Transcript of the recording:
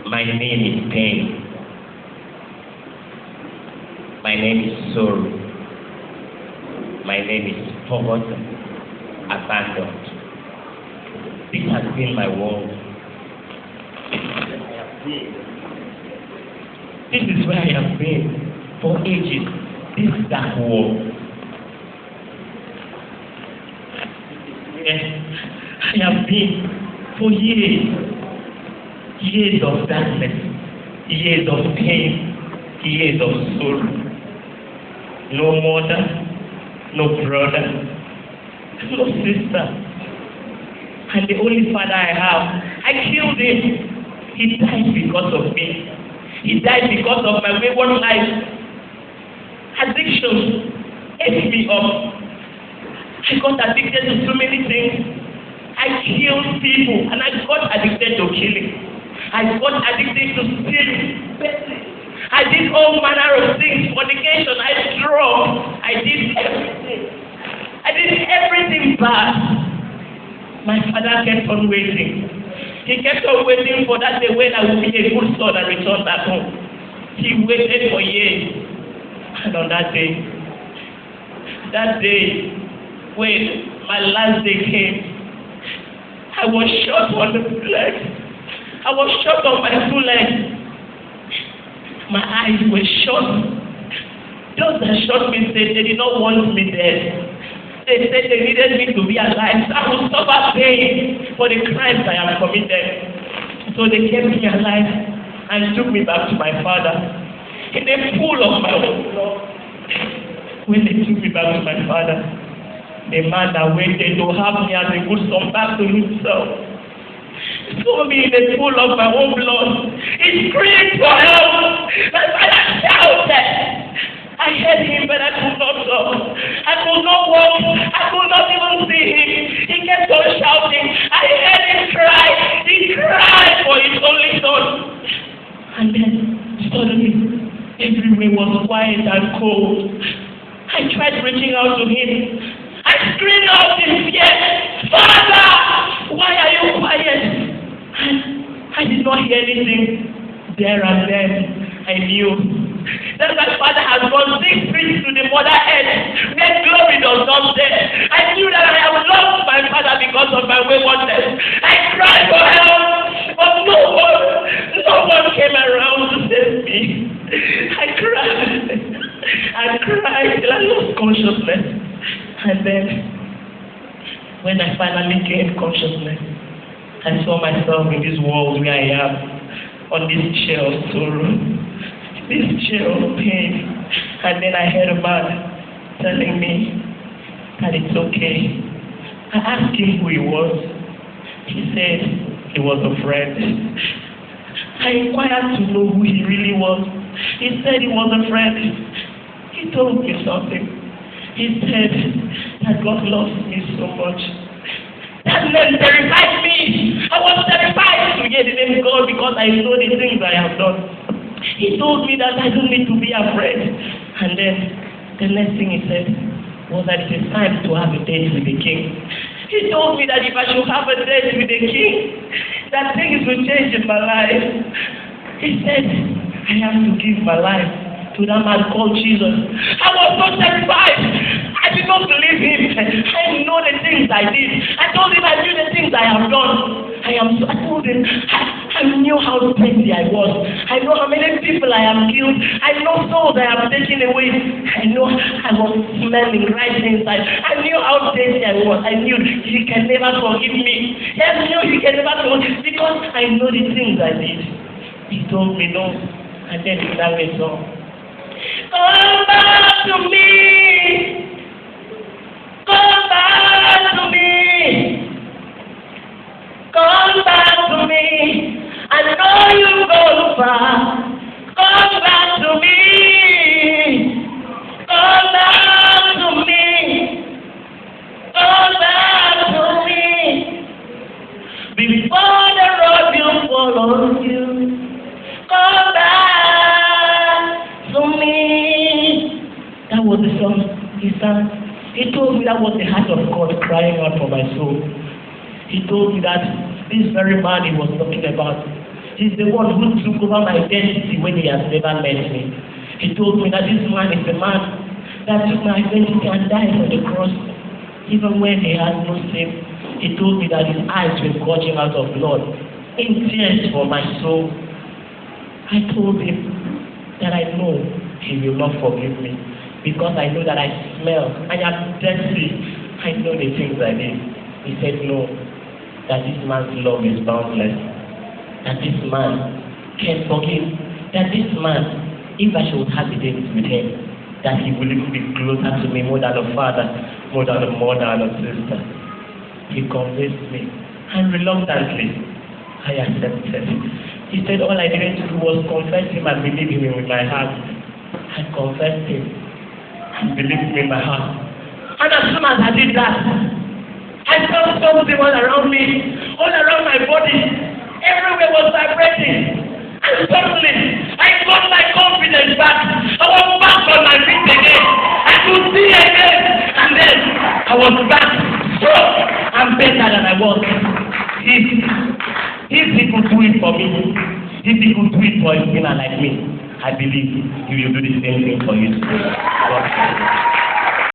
My name is pain. My name is sorrow. My name is forgotten, abandoned. This has been my world. This is where I have been for ages. This dark world. Yes, I have been for years. Years of darkness, years of pain, years of sorrow. No mother, no brother, no sister. And the only father I have, I killed him. He died because of me. He died because of my wayward life. Addiction ate me up. I got addicted to so many things. I killed people and I got addicted to killing. I got addicted to stealing. I did all manner of things, fornication, I drove, I did everything. I did everything bad. My father kept on waiting. He kept on waiting for that day when I would be a good son and return back home. He waited for years. And on that day when my last day came, I was shot on the leg. I was shot on my full leg. My eyes were shut. Those that shot me said they did not want me dead. They said they needed me to be alive. So I would suffer pain for the crimes I have committed. So they kept me alive and took me back to my father. In the pool of my own blood. When they took me back to my father, the man that waited to have me as a good son back to himself, threw me in the pool of my own blood. He screamed for help. My father shouted. I heard him, but I could not talk. I could not walk. I could not even see him. He kept on shouting. I heard him cry. He cried for his only son. And then suddenly, everywhere was quiet and cold. I tried reaching out to him. I screamed out in fear, Father, why are you quiet? I did not hear anything. There and then, I knew that my father had gone 6 feet to the mother earth, where glory does not stay. I knew that I have lost my father because of my waywardness. I cried for help, but no one came around to save me. I cried till I lost consciousness. And then, when I finally gained consciousness, I saw myself in this world where I am, on this chair of sorrow, this chair of pain. And then I heard a man telling me that it's okay. I asked him who he was. He said he was a friend. I inquired to know who he really was. He said he was a friend. He told me something. He said that God loves me so much. That name terrified me. I was terrified to hear the name God because I know the things I have done. He told me that I don't need to be afraid. And then the next thing he said was that it is time to have a date with the king. He told me that if I should have a date with the king, that things will change in my life. He said, I have to give my life to that man called Jesus. I was so terrified. I did not believe him. I know the things I did. I told him I knew the things I have done. I told him I knew how dirty I was. I know how many people I have killed. I know souls I have taken away. I know I was smelling right inside. I knew how dirty I was. I knew he can never forgive me. I knew he can never forgive me because I know the things I did. He told me no. And then he sang a song. Come back to me. Come back to me. Come back to me. I know you've gone far. Come back to me. Come back to me. Come back to me. Before the road will fall on you. Come back to me. That was the song he sang. He told me that was the heart of God crying out for my soul. He told me that this very man he was talking about He's the one who took over my identity when he has never met me. He told me that this man is the man that took my identity and died on the cross. Even when he had no sin, he told me that his eyes were gushing out of blood, in tears for my soul. I told him that I know he will not forgive me because I know that I smell, I am dirty, I know the things I did. He said no, that this man's love is boundless, that this man can forgive, that this man, if I should have a date with him, that he will even be closer to me more than a father, more than a mother and a sister. He convinced me, and reluctantly, I accepted. He said all I needed to do was confess him and believe him with my heart. I confessed him and believed him in my heart. And as soon as I did that, I felt something all around me, all around my body. Everywhere was vibrating. And suddenly, I got my confidence back. I was back on my feet again. I could see again. And then I was back strong and better than I was. If he could do it for me, if he could do it for a sinner like me, I believe he will do the same thing for you.